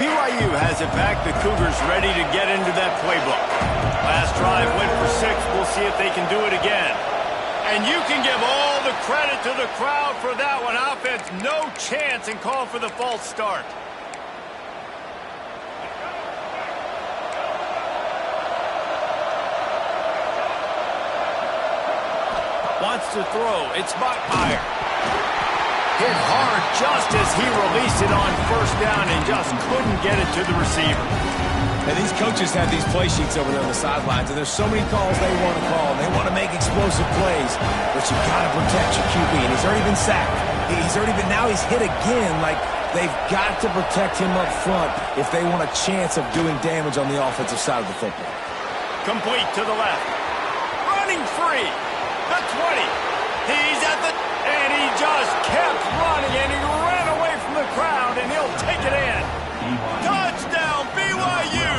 BYU has it back. The Cougars ready to get into that playbook. Last drive went for 6. We'll see if they can do it again. And you can give all the credit to the crowd for that one. Offense, no chance, and call for the false start. Wants to throw. It's Bachmeyer. Hit hard just as he released it on first down and just couldn't get it to the receiver. And these coaches have these play sheets over there on the sidelines, and there's so many calls they want to call. They want to make explosive plays, but you got to protect your QB, and he's already been sacked. Now he's hit again. Like, they've got to protect him up front if they want a chance of doing damage on the offensive side of the football. Complete to the left. Running free. The 20. He's at the... And he just kept running, and he ran away from the crowd, and he'll take it in. Touchdown, BYU!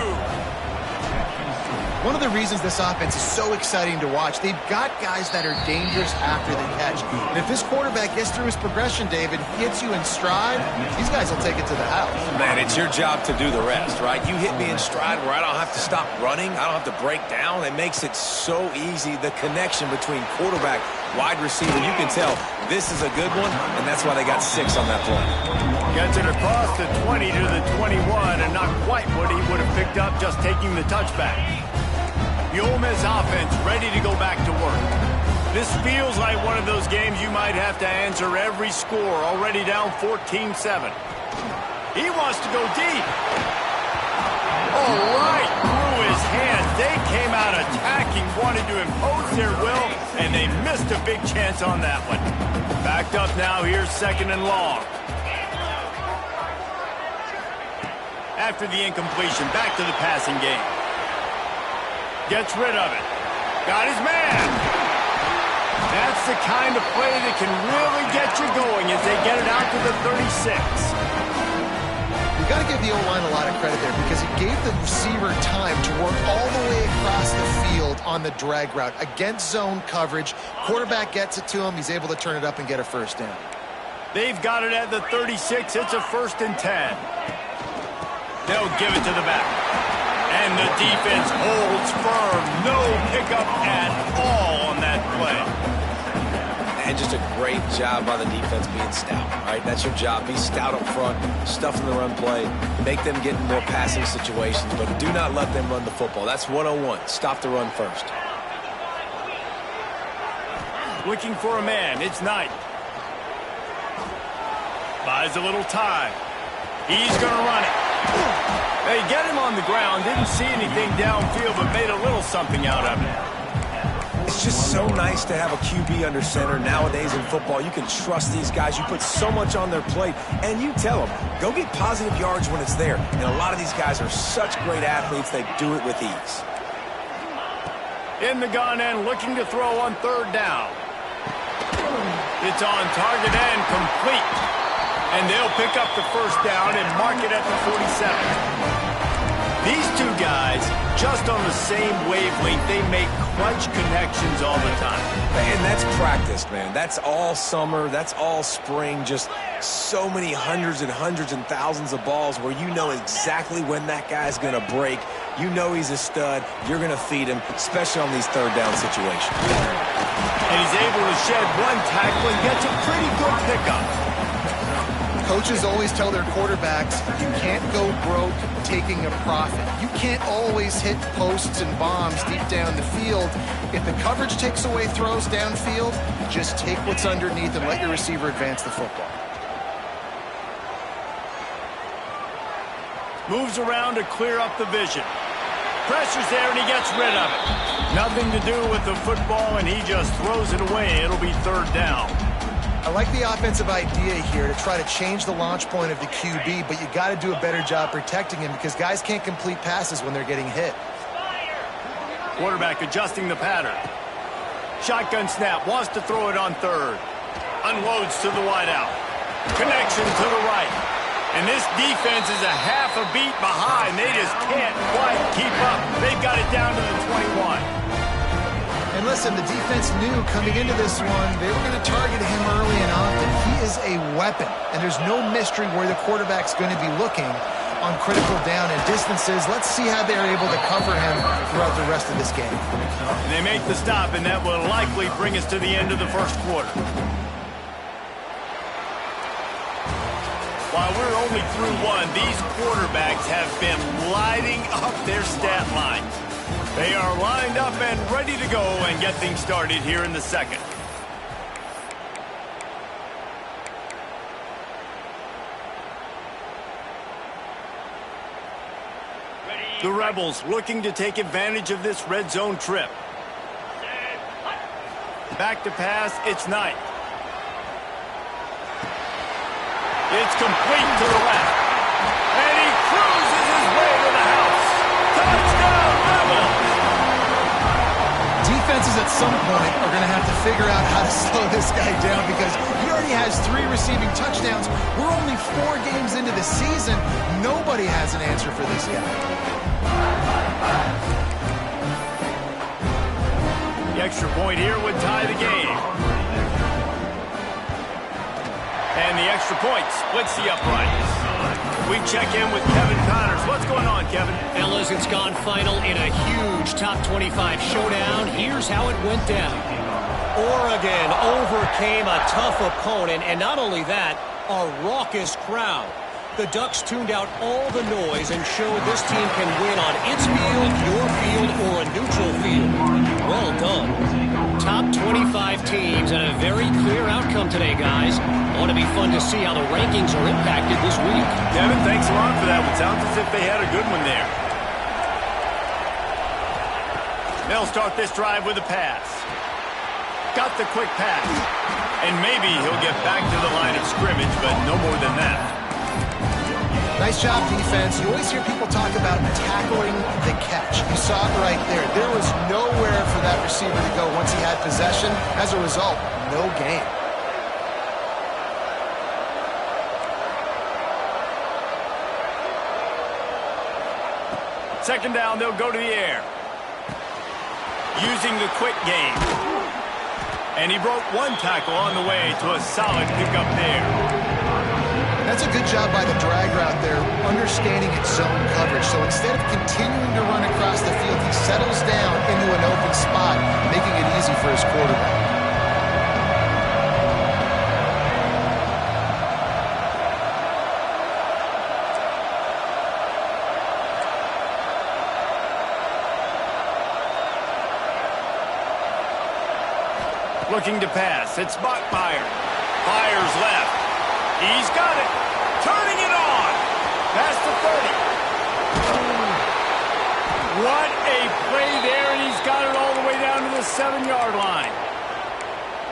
One of the reasons this offense is so exciting to watch, they've got guys that are dangerous after the catch. And if this quarterback gets through his progression, David, hits you in stride, these guys will take it to the house. Man, it's your job to do the rest, right? You hit me in stride where I don't have to stop running. I don't have to break down. It makes it so easy. The connection between quarterback, wide receiver, you can tell this is a good one, and that's why they got 6 on that play. Gets it across the 20 to the 21, and not quite what he would have picked up just taking the touchback. The Ole Miss offense ready to go back to work. This feels like one of those games you might have to answer every score, already down 14-7. He wants to go deep. Oh, right through his hands. They came out attacking, wanted to impose their will, and they missed a big chance on that one. Backed up now, here's 2nd and long. After the incompletion, back to the passing game. Gets rid of it. Got his man. That's the kind of play that can really get you going as they get it out to the 36. You got to give the O-line a lot of credit there because it gave the receiver time to work all the way across the field on the drag route. Against zone coverage, quarterback gets it to him. He's able to turn it up and get a first down. They've got it at the 36. It's a 1st and 10. They'll give it to the back. And the defense holds firm. No pickup at all on that play. And just a great job by the defense being stout, right? That's your job. Be stout up front, stuff in the run play, make them get in more passing situations, but do not let them run the football. That's 101. Stop the run first. Looking for a man. It's Knight. Buys a little time. He's going to run it. They get him on the ground. Didn't see anything downfield, but made a little something out of it. It's just so nice to have a QB under center. Nowadays in football, you can trust these guys. You put so much on their plate, and you tell them, go get positive yards when it's there. And a lot of these guys are such great athletes, they do it with ease. In the gun and looking to throw on 3rd down. It's on target and complete. And they'll pick up the first down and mark it at the 47. These two guys, just on the same wavelength, they make clutch connections all the time. And that's practice, man. That's all summer. That's all spring. Just so many hundreds and thousands of balls where you know exactly when that guy's going to break. You know he's a stud. You're going to feed him, especially on these 3rd down situations. And he's able to shed one tackle and gets a pretty good pickup. Coaches always tell their quarterbacks, you can't go broke taking a profit. You can't always hit posts and bombs deep down the field. If the coverage takes away throws downfield, just take what's underneath and let your receiver advance the football. Moves around to clear up the vision. Pressure's there and he gets rid of it. Nothing to do with the football and he just throws it away. It'll be 3rd down. I like the offensive idea here to try to change the launch point of the QB, but you got to do a better job protecting him because guys can't complete passes when they're getting hit. Quarterback adjusting the pattern. Shotgun snap, wants to throw it on 3rd. Unloads to the wideout. Connection to the right. And this defense is a half a beat behind. They just can't quite keep up. They've got it down to the 21. And listen, the defense knew coming into this one, they were going to target him early and often. He is a weapon, and there's no mystery where the quarterback's going to be looking. on critical down and distances. Let's see how they're able to cover him throughout the rest of this game. And they make the stop, and that will likely bring us to the end of the first quarter. While we're only through one, these quarterbacks have been lighting up their stat lines. They are lined up and ready to go and get things started here in the second. The Rebels looking to take advantage of this red zone trip. Back to pass, it's Knight. It's complete to the left. And he cruises his way to the house. Touchdown, Rebels! Defenses at some point are going to have to figure out how to slow this guy down because he already has 3 receiving touchdowns. We're only 4 games into the season. Nobody has an answer for this guy. The extra point here would tie the game. And the extra point splits the uprights. We check in with Kevin Connors. What's going on, Kevin? Fellas, it's gone final in a huge top 25 showdown. Here's how it went down. Oregon overcame a tough opponent, and not only that, a raucous crowd. The Ducks tuned out all the noise and showed this team can win on its field, your field, or a neutral field. Well done. Top 25 teams and a very clear outcome today, guys. Ought to be fun to see how the rankings are impacted this week. Kevin, thanks a lot for that one. Sounds as if they had a good one there. They'll start this drive with a pass. Got the quick pass. And maybe he'll get back to the line of scrimmage, but no more than that. Nice job, defense. You always hear people talk about tackling the catch. You saw it right there. There was nowhere for that receiver to go once he had possession. As a result, no gain. Second down, they'll go to the air. Using the quick game. And he broke 1 tackle on the way to a solid pickup there. That's a good job by the drag route there, understanding its zone coverage. So instead of continuing to run across the field, he settles down into an open spot, making it easy for his quarterback. Looking to pass. It's Bachmeier. Fires left. He's got it. Turning it on. Past the 30. What a play there, and he's got it all the way down to the 7-yard line.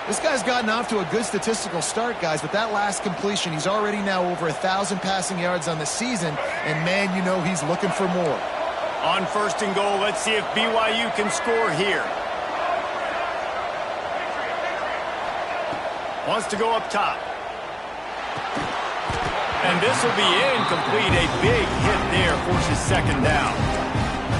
This guy's gotten off to a good statistical start, guys. With that last completion, he's already now over 1,000 passing yards on the season, and man, you know he's looking for more. On 1st and goal, let's see if BYU can score here. Wants to go up top. And this will be incomplete. A big hit there forces 2nd down.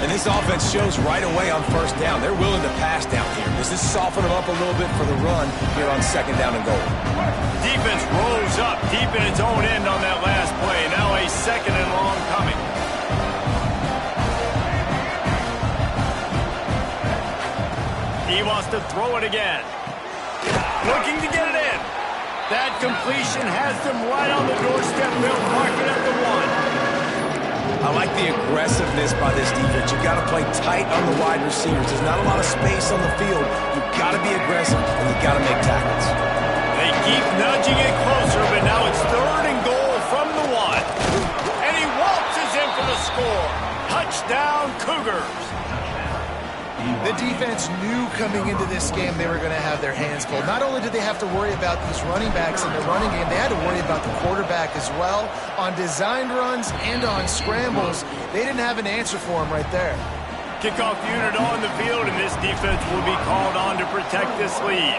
And this offense shows right away on 1st down. They're willing to pass down here. Does this soften them up a little bit for the run here on 2nd down and goal? Defense rolls up deep in its own end on that last play. Now a 2nd and long coming. He wants to throw it again. Looking to get it in. That completion has them right on the doorstep. They'll park it at the 1. I like the aggressiveness by this defense. You've got to play tight on the wide receivers. There's not a lot of space on the field. You've got to be aggressive, and you've got to make tackles. They keep nudging it closer, but now it's 3rd and goal from the 1. And he waltzes in for the score. Touchdown, Cougars. The defense knew coming into this game they were going to have their hands full. Not only did they have to worry about these running backs in the running game, they had to worry about the quarterback as well. On designed runs and on scrambles, they didn't have an answer for him right there. Kickoff unit on the field, and this defense will be called on to protect this lead.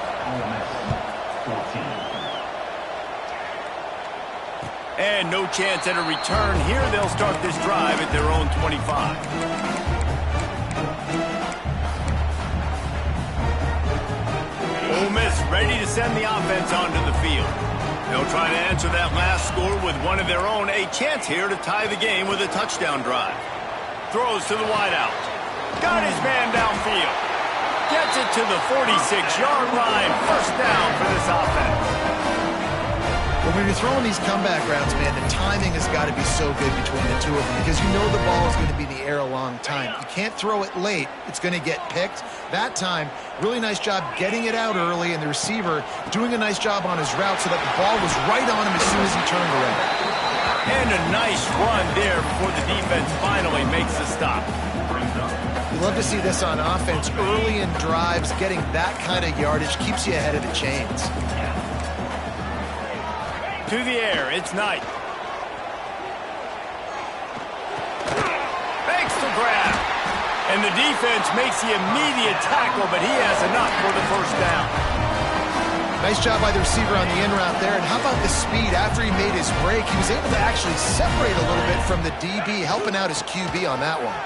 And no chance at a return here. They'll start this drive at their own 25. Ole Miss ready to send the offense onto the field. They'll try to answer that last score with one of their own. A chance here to tie the game with a touchdown drive. Throws to the wideout. Got his man downfield. Gets it to the 46-yard line. First down for this offense. When you're throwing these comeback routes, man, the timing has got to be so good between the two of them because you know the ball is going to be in the air a long time. You can't throw it late. It's going to get picked. That time, really nice job getting it out early, and the receiver doing a nice job on his route so that the ball was right on him as soon as he turned around. And a nice run there before the defense finally makes the stop. You love to see this on offense. Early in drives, getting that kind of yardage keeps you ahead of the chains. To the air, it's Knight. Makes the grab. And the defense makes the immediate tackle, but he has enough for the first down. Nice job by the receiver on the in route there. And how about the speed? After he made his break, he was able to actually separate a little bit from the DB, helping out his QB on that one.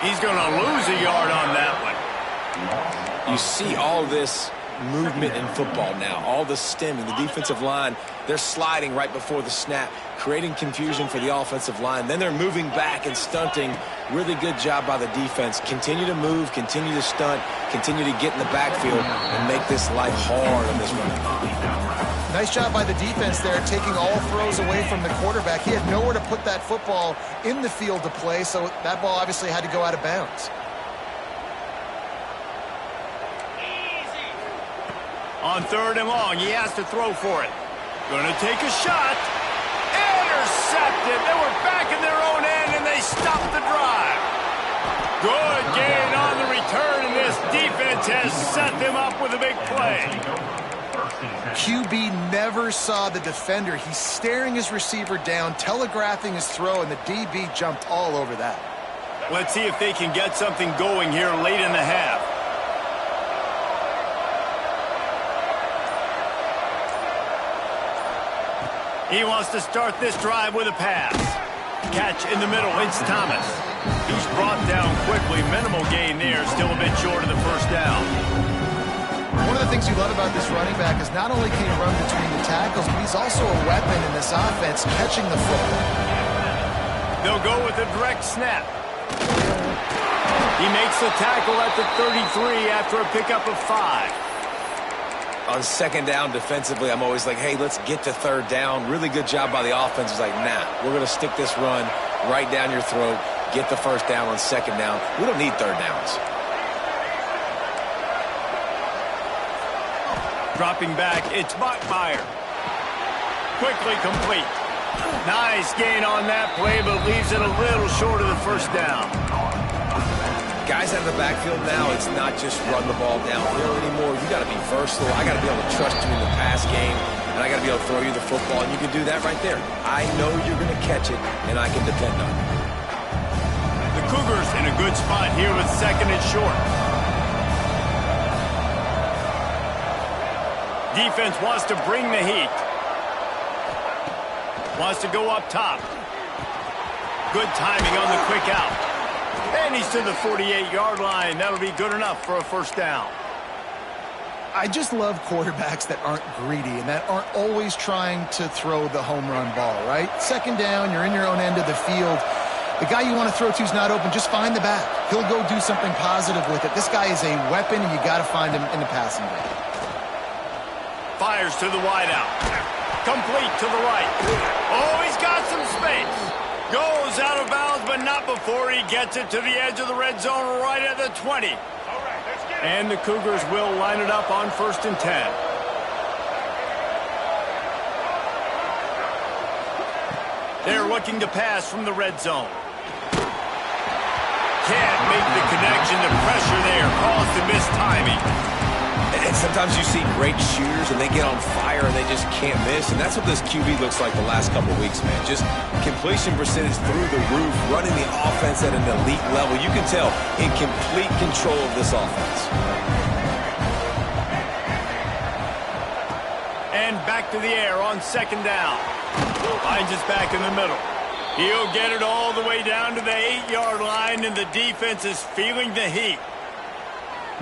He's going to lose a yard on that one. You see all this movement in football now, all the stemming, the defensive line, they're sliding right before the snap, creating confusion for the offensive line. Then they're moving back and stunting. Really good job by the defense. Continue to move, continue to stunt, continue to get in the backfield and make this life hard on this run. Nice job by the defense there, taking all throws away from the quarterback. He had nowhere to put that football in the field to play, so that ball obviously had to go out of bounds. On 3rd and long, he has to throw for it. Going to take a shot. Intercepted. They were back in their own end, and they stopped the drive. Good gain on the return, and this defense has set them up with a big play. QB never saw the defender. He's staring his receiver down, telegraphing his throw, and the DB jumped all over that. Let's see if they can get something going here late in the half. He wants to start this drive with a pass. Catch in the middle, it's Thomas. He's brought down quickly. Minimal gain there, still a bit short of the first down. One of the things you love about this running back is not only can he run between the tackles, but he's also a weapon in this offense, catching the football. They'll go with a direct snap. He makes the tackle at the 33 after a pickup of 5. On 2nd down defensively, I'm always like, hey, let's get to 3rd down. Really good job by the offense. It's like, nah, we're going to stick this run right down your throat, get the 1st down on 2nd down. We don't need 3rd downs. Dropping back, it's Bachmeier. Quickly complete. Nice gain on that play, but leaves it a little short of the 1st down. Guys out of the backfield now, it's not just run the ball downhill anymore. You got to be versatile. I got to be able to trust you in the pass game, and I got to be able to throw you the football, and you can do that right there. I know you're going to catch it, and I can depend on it. The Cougars in a good spot here with 2nd and short. Defense wants to bring the heat. Wants to go up top. Good timing on the quick out. And he's to the 48-yard line. That'll be good enough for a 1st down. I just love quarterbacks that aren't greedy and that aren't always trying to throw the home run ball, right? 2nd down, you're in your own end of the field. The guy you want to throw to is not open. Just find the back. He'll go do something positive with it. This guy is a weapon, and you got to find him in the passing game. Fires to the wideout. Complete to the right. Oh, he's got some space. Goes out of bounds, but not before he gets it to the edge of the red zone right at the 20. And the Cougars will line it up on 1st and 10. They're looking to pass from the red zone. Can't make the connection. The pressure there caused the mistiming. And sometimes you see great shooters and they get on fire and they just can't miss. And that's what this QB looks like the last couple of weeks, man. Just completion percentage through the roof, running the offense at an elite level. You can tell in complete control of this offense. And back to the air on 2nd down. Finds us back in the middle. He'll get it all the way down to the 8-yard line, and the defense is feeling the heat.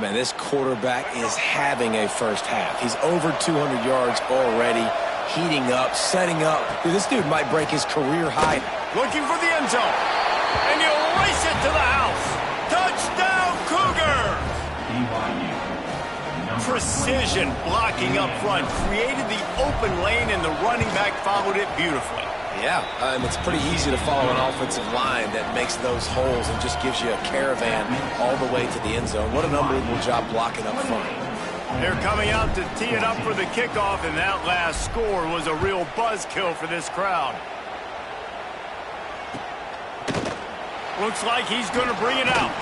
Man, this quarterback is having a first half. He's over 200 yards already, heating up, setting up. Dude, this dude might break his career high. Looking for the end zone. And he'll race it to the house. Touchdown, Cougar! Precision blocking up front. Created the open lane, and the running back followed it beautifully. Yeah, and it's pretty easy to follow an offensive line that makes those holes and just gives you a caravan all the way to the end zone. What an unbelievable job blocking up front. They're coming out to tee it up for the kickoff, and that last score was a real buzzkill for this crowd. Looks like he's going to bring it out.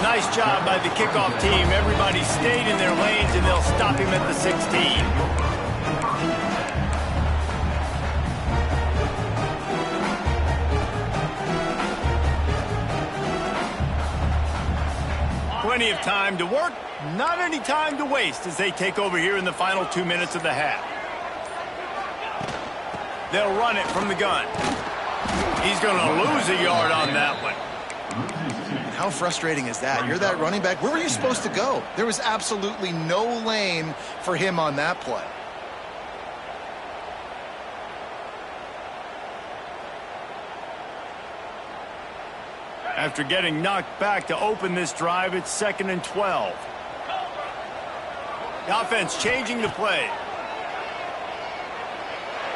Nice job by the kickoff team. Everybody stayed in their lanes, and they'll stop him at the 16. Plenty of time to work, not any time to waste as they take over here in the final 2 minutes of the half. They'll run it from the gun. He's going to lose a yard on that one. How frustrating is that? You're that running back. Where were you supposed to go? There was absolutely no lane for him on that play. After getting knocked back to open this drive, it's 2nd and 12. The offense changing the play.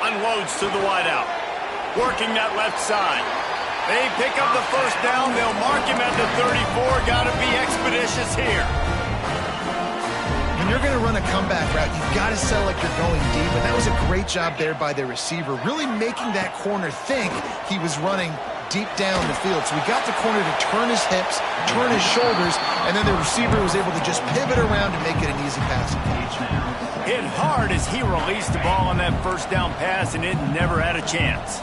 Unloads to the wideout. Working that left side. They pick up the first down. They'll mark him at the 34. Got to be expeditious here. When you're going to run a comeback route, you've got to sell like you're going deep. And that was a great job there by the receiver, really making that corner think he was running deep down the field. So we got the corner to turn his hips, turn his shoulders, and then the receiver was able to just pivot around and make it an easy passing catch. Hit hard as he released the ball on that first down pass, and it never had a chance.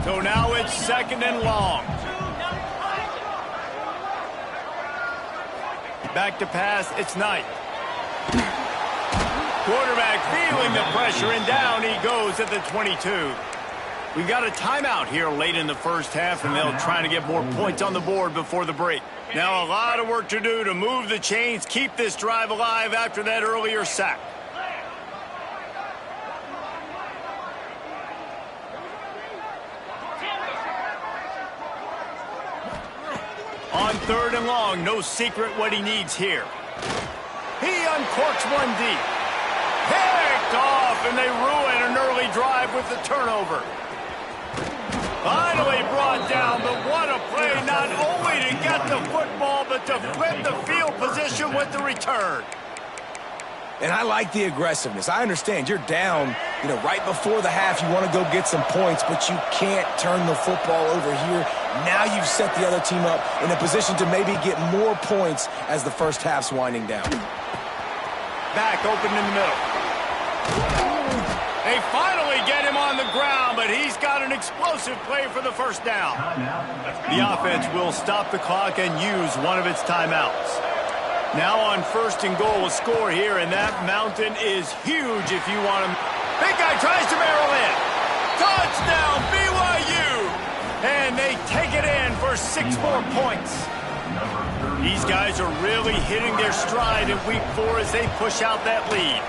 So now it's 2nd and long. Back to pass, it's Knight. Quarterback feeling the pressure, and down he goes at the 22. We've got a timeout here late in the first half, and they'll try to get more points on the board before the break. Now a lot of work to do to move the chains, keep this drive alive after that earlier sack. On 3rd and long, no secret what he needs here. He uncorks one deep. Picked off, and they ruin an early drive with the turnover. Finally brought down, but what a play, not only to get the football, but to flip the field position with the return. And I like the aggressiveness. I understand you're down, right before the half. You want to go get some points, but you can't turn the football over here. Now you've set the other team up in a position to maybe get more points as the first half's winding down. Back open in the middle. They finally get him on the ground, but he's got an explosive play for the first down. The offense will stop the clock and use one of its timeouts. Now on 1st and goal, a score here, and that mountain is huge if you want him. Big guy tries to barrel in. Touchdown, BYU! And they take it in for 6 more points. These guys are really hitting their stride in week 4 as they push out that lead.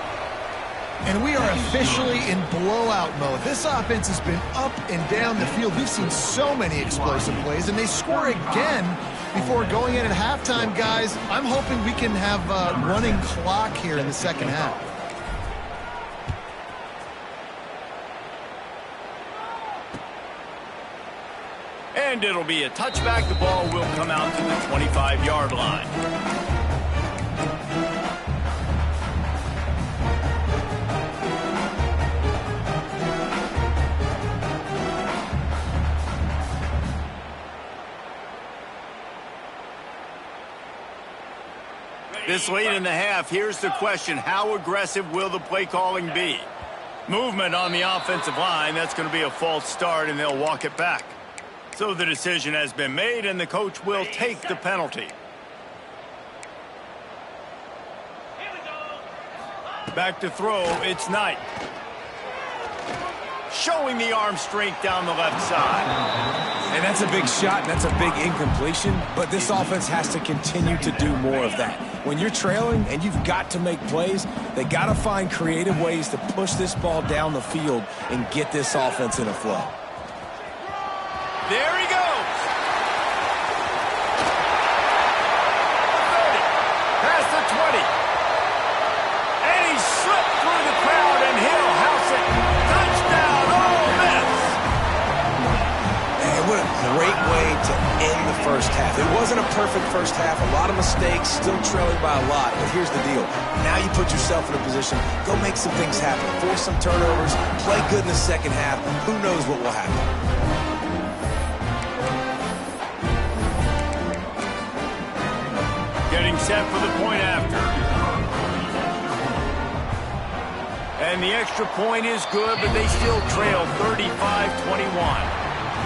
And we are officially in blowout mode. This offense has been up and down the field. We've seen so many explosive plays, and they score again before going in at halftime, guys. I'm hoping we can have a running clock here in the second half. And it'll be a touchback. The ball will come out to the 25-yard line. This late in the half, here's the question. How aggressive will the play calling be? Movement on the offensive line. That's going to be a false start, and they'll walk it back. So the decision has been made, and the coach will take the penalty. Back to throw, it's Knight. Showing the arm strength down the left side. And that's a big shot, and that's a big incompletion, but this offense has to continue to do more of that. When you're trailing and you've got to make plays, they got to find creative ways to push this ball down the field and get this offense in a flow. There he goes. 30, past the 20. And he slipped through the crowd, and he'll house it. Touchdown, Ole Miss. And what a great way to end the first half. It wasn't a perfect first half. A lot of mistakes, still trailing by a lot. But here's the deal. Now you put yourself in a position, go make some things happen. Force some turnovers, play good in the second half. Who knows what will happen? Getting set for the point after. And the extra point is good, but they still trail 35-21.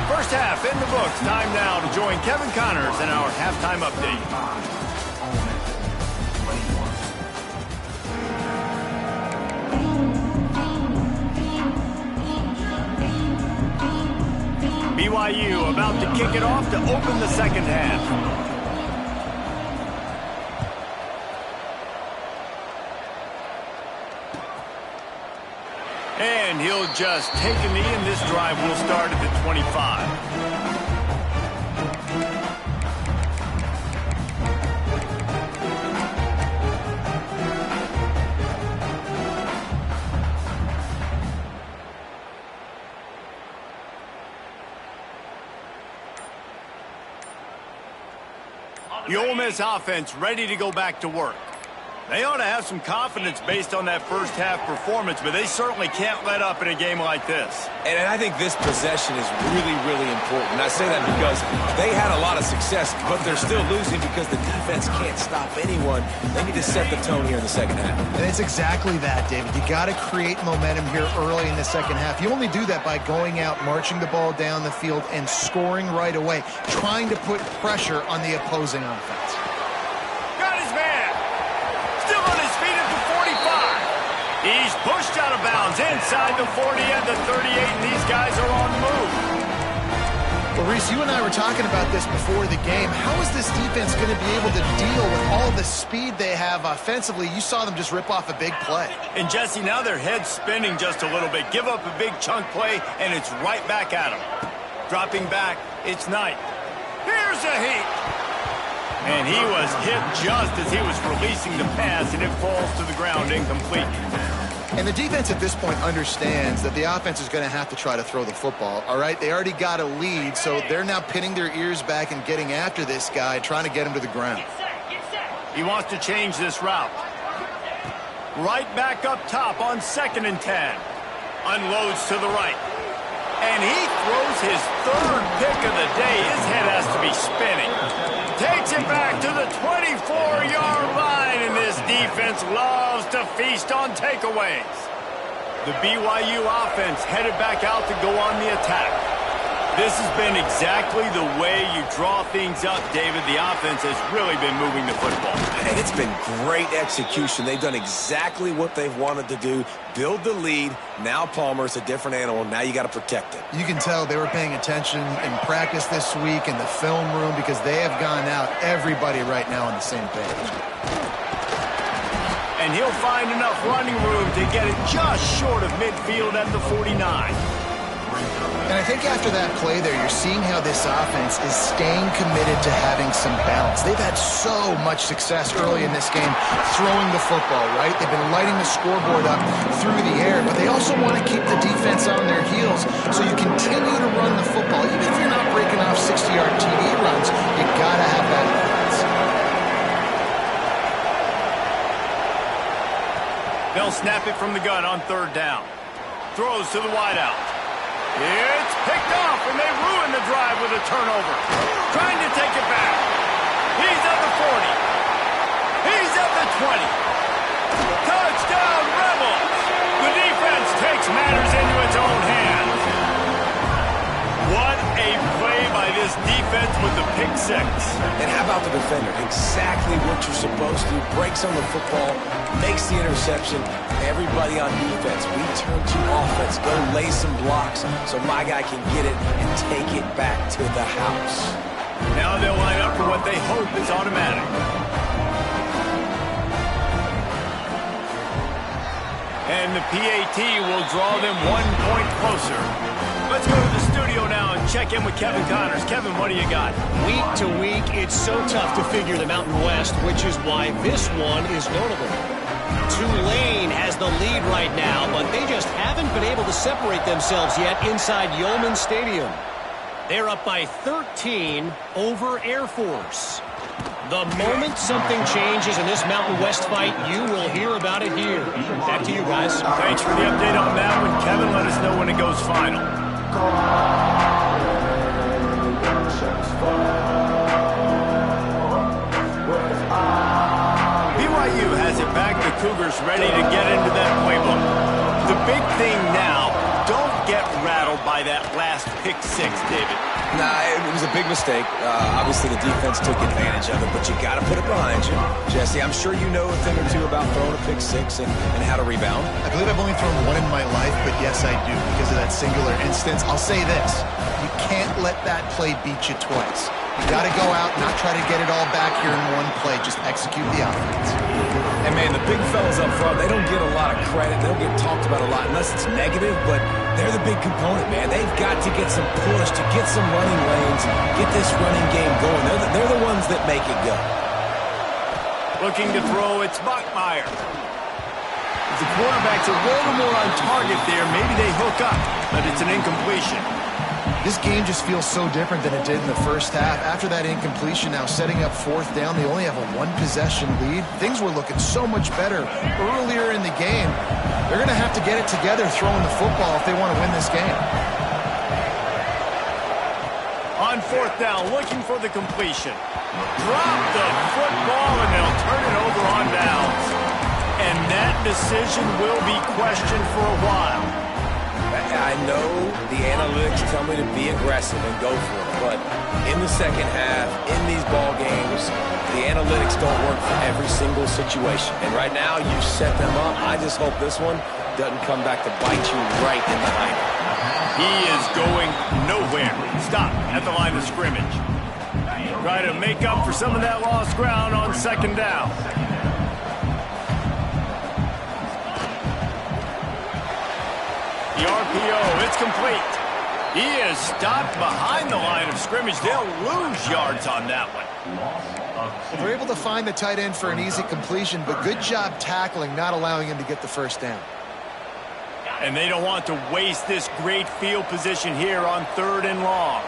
First half in the books. Time now to join Kevin Connors in our halftime update. BYU about to kick it off to open the second half. And he'll just take a knee, and this drive will start at the 25. The Ole Miss offense ready to go back to work. They ought to have some confidence based on that first half performance, but they certainly can't let up in a game like this. And I think this possession is really, really important. I say that because they had a lot of success, but they're still losing because the defense can't stop anyone. They need to set the tone here in the second half. And it's exactly that, David. You got to create momentum here early in the second half. You only do that by going out, marching the ball down the field, and scoring right away, trying to put pressure on the opposing offense. He's pushed out of bounds inside the 40 and the 38, and these guys are on the move. Well, Reese, you and I were talking about this before the game. How is this defense going to be able to deal with all the speed they have offensively? You saw them just rip off a big play. And, Jesse, now their head's spinning just a little bit. Give up a big chunk play, and it's right back at them. Dropping back, it's Knight. Here's a heat. And he was hit just as he was releasing the pass, and it falls to the ground incomplete. And the defense at this point understands that the offense is going to have to try to throw the football, all right? They already got a lead, so they're now pinning their ears back and getting after this guy, trying to get him to the ground. He wants to change this route. Right back up top on 2nd and 10. Unloads to the right. And he throws his third pick of the day. His head has to be spinning. Takes it back to the 24-yard line, and this defense loves to feast on takeaways. The BYU offense headed back out to go on the attack. This has been exactly the way you draw things up, David. The offense has really been moving the football. And it's been great execution. They've done exactly what they've wanted to do. Build the lead. Now Palmer's a different animal. Now you got to protect it. You can tell they were paying attention in practice this week in the film room because they have gone out, everybody right now on the same page. And he'll find enough running room to get it just short of midfield at the 49. And I think after that play there, you're seeing how this offense is staying committed to having some balance. They've had so much success early in this game throwing the football, right? They've been lighting the scoreboard up through the air, but they also want to keep the defense on their heels. So you continue to run the football. Even if you're not breaking off 60-yard TD runs, you got to have that offense. They'll snap it from the gun on 3rd down. Throws to the wideout. It's picked off, and they ruin the drive with a turnover. Trying to take it back. He's at the 40. He's at the 20. Touchdown, Rebels! The defense takes matters into its own hands. What a play by this defense with the pick six. And how grab out the defender. Exactly what you're supposed to. Breaks on the football, makes the interception. Everybody on defense, we turn to offense. Go lay some blocks so my guy can get it and take it back to the house. Now they'll line up for what they hope is automatic. And the PAT will draw them 1 point closer. Let's go to the studio now and check in with Kevin Connors. Kevin, what do you got? Week to week, it's so tough to figure the Mountain West, which is why this one is notable. Tulane has the lead right now, but they just haven't been able to separate themselves yet inside Yulman Stadium. They're up by 13 over Air Force. The moment something changes in this Mountain West fight, you will hear about it here. Back to you guys. Thanks for the update on that one, Kevin. Let us know when it goes final. BYU has it back. The Cougars ready to get into that playbook. The big thing now, don't get rattled by that last pick six, David. Nah, it was a big mistake. Obviously, the defense took advantage of it, but you got to put it behind you. Jesse, I'm sure you know a thing or two about throwing a pick six and how to rebound. I believe I've only thrown one in my life, but yes, I do. Because of that singular instance, I'll say this. You can't let that play beat you twice. You got to go out, not try to get it all back here in one play. Just execute the offense. And, man, the big fellas up front, they don't get a lot of credit. They don't get talked about a lot unless it's negative, but they're the big component, man. They've got to get some push, to get some running lanes, get this running game going. They're the ones that make it go. Looking to throw, it's Bachmeier. The quarterback's a little more on target there. Maybe they hook up, but it's an incompletion. This game just feels so different than it did in the first half. After that incompletion, now setting up fourth down, they only have a one-possession lead. Things were looking so much better earlier in the game. They're going to have to get it together throwing the football if they want to win this game. On fourth down, looking for the completion. Drop the football, and they'll turn it over on downs. And that decision will be questioned for a while. I know the analytics tell me to be aggressive and go for it, but in the second half, in these ball games, the analytics don't work for every single situation. And right now, you set them up. I just hope this one doesn't come back to bite you right in the hind. He is going nowhere. Stop at the line of scrimmage. Try to make up for some of that lost ground on second down. The RPO, it's complete. He is stopped behind the line of scrimmage. They'll lose yards on that one. They're able to find the tight end for an easy completion, but good job tackling, not allowing him to get the first down. And they don't want to waste this great field position here on 3rd and long.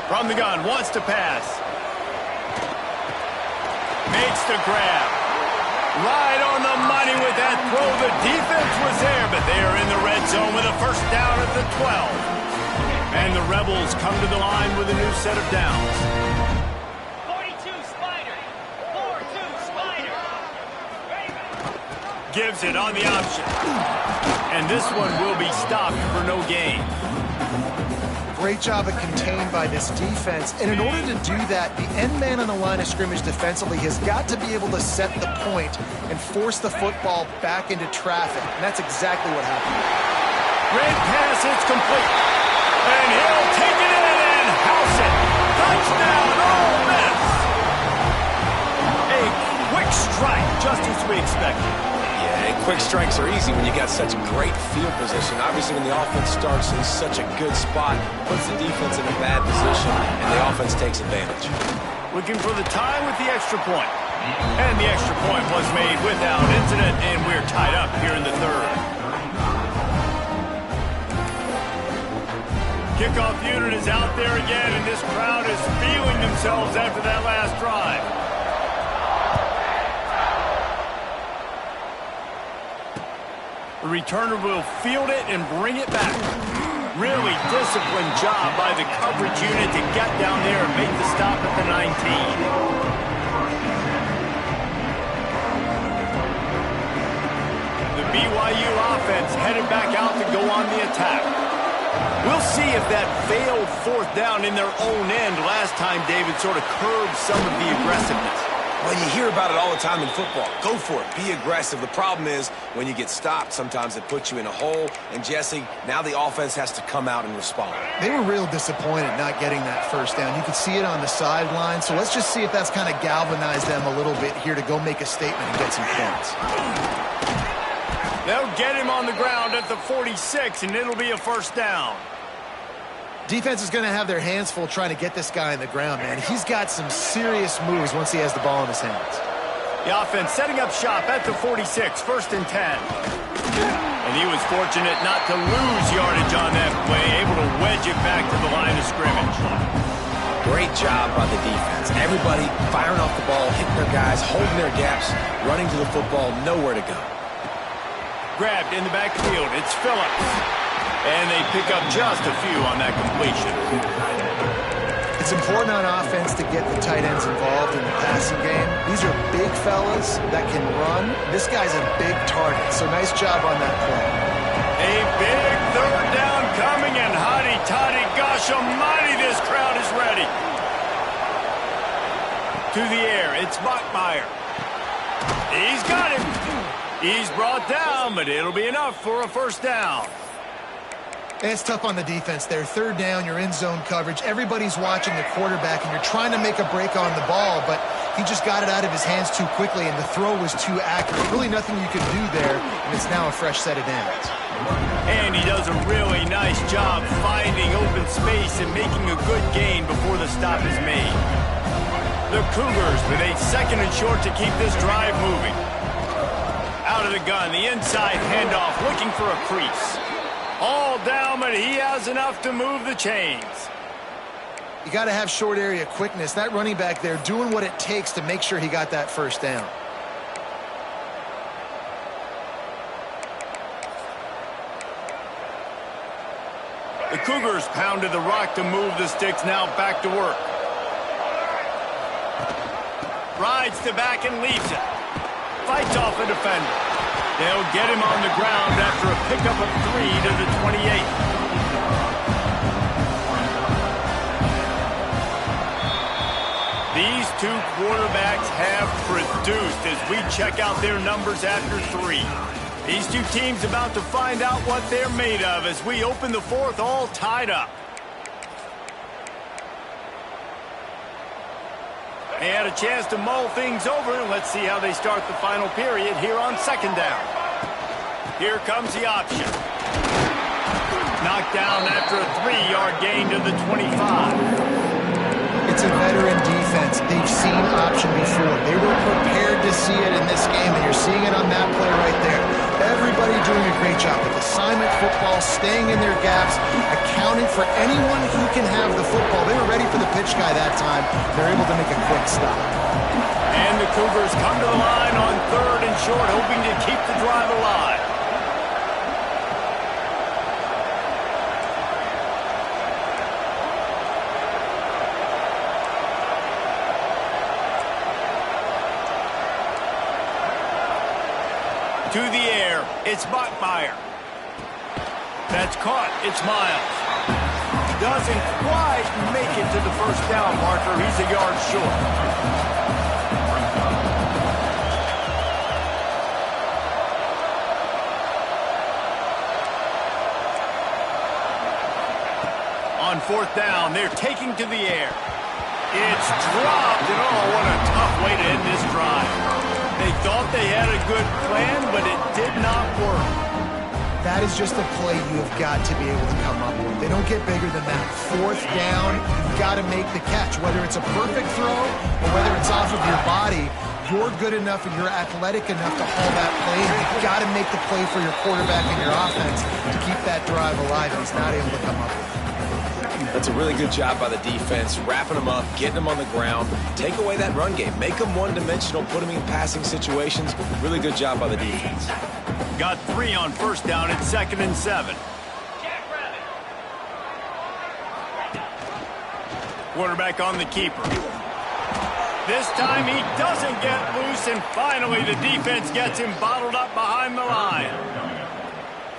From the gun, wants to pass. Makes the grab. Right on the money with that throw. The defense was there, but they are in the red zone with a first down at the 12. And the Rebels come to the line with a new set of downs. 42 Spider. 4-2 Spider. Gives it on the option. And this one will be stopped for no gain. Great job of contained by this defense. And in order to do that, the end man on the line of scrimmage defensively has got to be able to set the point and force the football back into traffic. And that's exactly what happened. Great pass, it's complete. And he'll take it in and house it. Touchdown, Ole Miss. A quick strike, just as we expected. Yeah, quick strikes are easy when you got such great field position. Obviously, when the offense starts in such a good spot, puts the defense in a bad position, and the offense takes advantage. Looking for the tie with the extra point. And the extra point was made without incident, and we're tied up here in the 3rd. Kickoff unit is out there again, and this crowd is feeling themselves after that last drive. The returner will field it and bring it back. Really disciplined job by the coverage unit to get down there and make the stop at the 19. The BYU offense headed back out to go on the attack. We'll see if that failed fourth down in their own end last time, David, sort of curbed some of the aggressiveness. Well, you hear about it all the time in football. Go for it. Be aggressive. The problem is when you get stopped, sometimes it puts you in a hole. And, Jesse, now the offense has to come out and respond. They were real disappointed not getting that first down. You could see it on the sideline. So let's just see if that's kind of galvanized them a little bit here to go make a statement and get some points. They'll get him on the ground at the 46, and it'll be a first down. Defense is going to have their hands full trying to get this guy on the ground, man. He's got some serious moves once he has the ball in his hands. The offense setting up shop at the 46, first and 10. And he was fortunate not to lose yardage on that play, able to wedge it back to the line of scrimmage. Great job by the defense. Everybody firing off the ball, hitting their guys, holding their gaps, running to the football, nowhere to go. Grabbed in the backfield. It's Phillips. And they pick up just a few on that completion. It's important on offense to get the tight ends involved in the passing game. These are big fellas that can run. This guy's a big target, so nice job on that play. A big third down coming, and hotty-toddy, gosh almighty, this crowd is ready. To the air, it's Bachmeier. He's got him. He's brought down, but it'll be enough for a first down. And it's tough on the defense there. Third down, you're in zone coverage. Everybody's watching the quarterback, and you're trying to make a break on the ball, but he just got it out of his hands too quickly, and the throw was too accurate. Really nothing you could do there, and it's now a fresh set of downs. And he does a really nice job finding open space and making a good gain before the stop is made. The Cougars with a second and short to keep this drive moving. Out of the gun, the inside handoff, looking for a crease. All down, but he has enough to move the chains. You got to have short area quickness. That running back there doing what it takes to make sure he got that first down. The Cougars pounded the rock to move the sticks, now back to work. Rides to back and leaves it. Fights off a defender. They'll get him on the ground after a pickup of 3 to the 28. These two quarterbacks have produced as we check out their numbers after 3. These two teams about to find out what they're made of as we open the fourth all tied up. They had a chance to mull things over, and let's see how they start the final period here on second down. Here comes the option. Knocked down after a 3-yard gain to the 25. It's a veteran defense. They've seen option before. They were prepared to see it in this game, and you're seeing it on that play right there. Everybody doing a great job with assignment football, staying in their gaps, accounting for anyone who can have the football. They were ready for the pitch guy that time. They're able to make a quick stop. And the Cougars come to the line on third and short, hoping to keep the drive alive. To the air, it's Bachmeier. That's caught, it's Miles. Doesn't quite make it to the first down marker. He's a yard short. On fourth down, they're taking to the air. It's dropped, and oh, what a tough way to end this drive. They thought they had a good plan, but it did not work. That is just a play you have got to be able to come up with. They don't get bigger than that. Fourth down, you've got to make the catch. Whether it's a perfect throw or whether it's off of your body, you're good enough and you're athletic enough to haul that play. You've got to make the play for your quarterback and your offense to keep that drive alive. He's not able to come up with it. That's a really good job by the defense, wrapping them up, getting them on the ground. Take away that run game. Make them one-dimensional, put them in passing situations. Really good job by the defense. Got 3 on first down at 2nd and 7. Quarterback on the keeper. This time he doesn't get loose, and finally the defense gets him bottled up behind the line.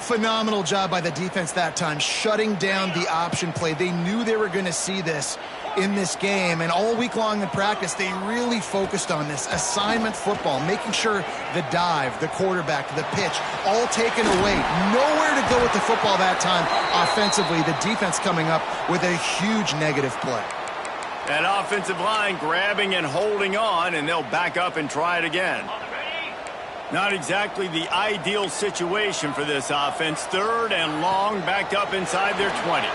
Phenomenal job by the defense that time, shutting down the option play. They knew they were going to see this in this game, and all week long in practice, they really focused on this assignment football, making sure the dive, the quarterback, the pitch, all taken away. Nowhere to go with the football that time offensively. The defense coming up with a huge negative play. That offensive line grabbing and holding on, and they'll back up and try it again. Not exactly the ideal situation for this offense. 3rd and long, backed up inside their 20.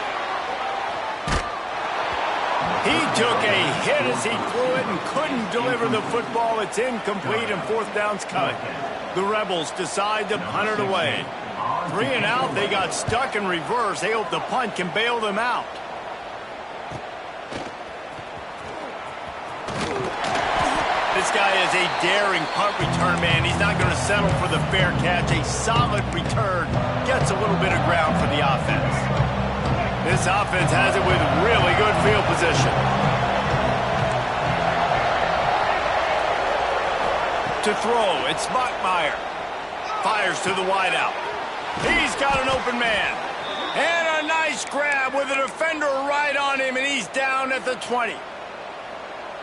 He took a hit as he threw it and couldn't deliver the football. It's incomplete, and 4th down's coming. The Rebels decide to punt it away. 3 and out, they got stuck in reverse. They hope the punt can bail them out. This guy is a daring punt return man. He's not going to settle for the fair catch. A solid return gets a little bit of ground for the offense. This offense has it with really good field position. To throw, it's Bachmeier. Fires to the wideout. He's got an open man. And a nice grab with a defender right on him, and he's down at the 20.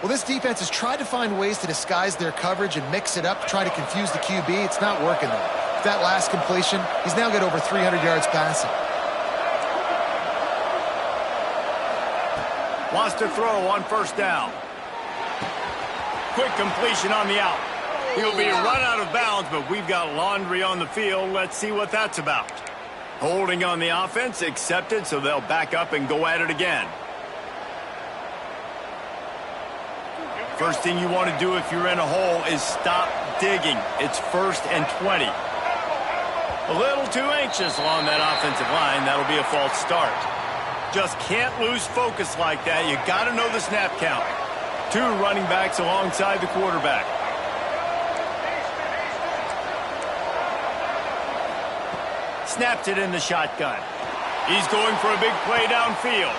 Well, this defense has tried to find ways to disguise their coverage and mix it up to try to confuse the QB. It's not working, though. That last completion, he's now got over 300 yards passing. Wants to throw on 1st down. Quick completion on the out. He'll be run out of bounds, but we've got laundry on the field. Let's see what that's about. Holding on the offense, accepted, so they'll back up and go at it again. First thing you want to do if you're in a hole is stop digging. It's 1st and 20. A little too anxious along that offensive line. That'll be a false start. Just can't lose focus like that. You got to know the snap count. 2 running backs alongside the quarterback. Snaps it in the shotgun. He's going for a big play downfield.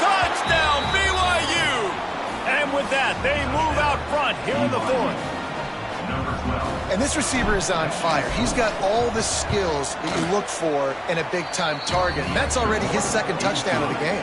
Touchdown, BYU! And with that, they move out front here in the 4th. And this receiver is on fire. He's got all the skills that you look for in a big-time target. And that's already his 2nd touchdown of the game.